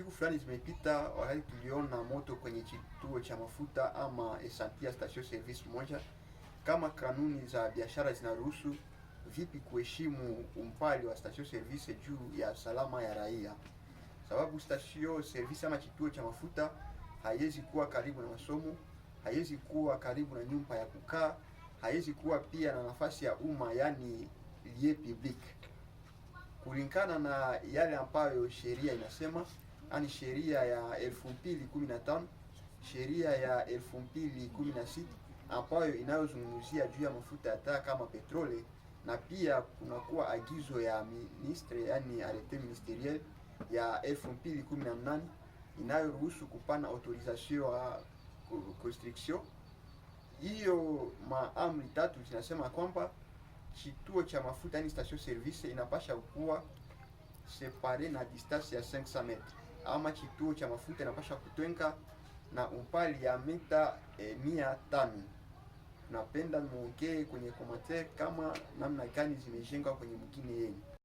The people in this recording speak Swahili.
Siku fulani zimepita, wakati tuliona moto kwenye kituo cha mafuta ama Esantia station service moja. Kama kanuni za biashara zinaruhusu, vipi kuheshimu umbali wa station service juu ya salama ya raia? Sababu station service ama kituo cha mafuta haiwezi kuwa karibu na masomo, haiwezi kuwa karibu na nyumba ya kukaa, haiwezi kuwa pia na nafasi ya umma, yani lieu public. Kulingana na yale ambayo sheria inasema, ani sheria ya 2015, sheria ya 2016 ambayo inayozungumzia juu ya mafuta ya taa kama petrole, na pia kunakuwa agizo ya ministre, yani arrete ministeriel ya 2018 inayoruhusu kupana autorisation ya construction. Hiyo maamri tatu zinasema kwamba kituo cha mafuta yani station service inapasha kuwa separe na distance ya 500 metres, ama kituo cha mafuta inapasha kutwenga na umbali ya mita 500. Napenda muongee kwenye commentaire kama namna gani zimejengwa kwenye mkini yenu.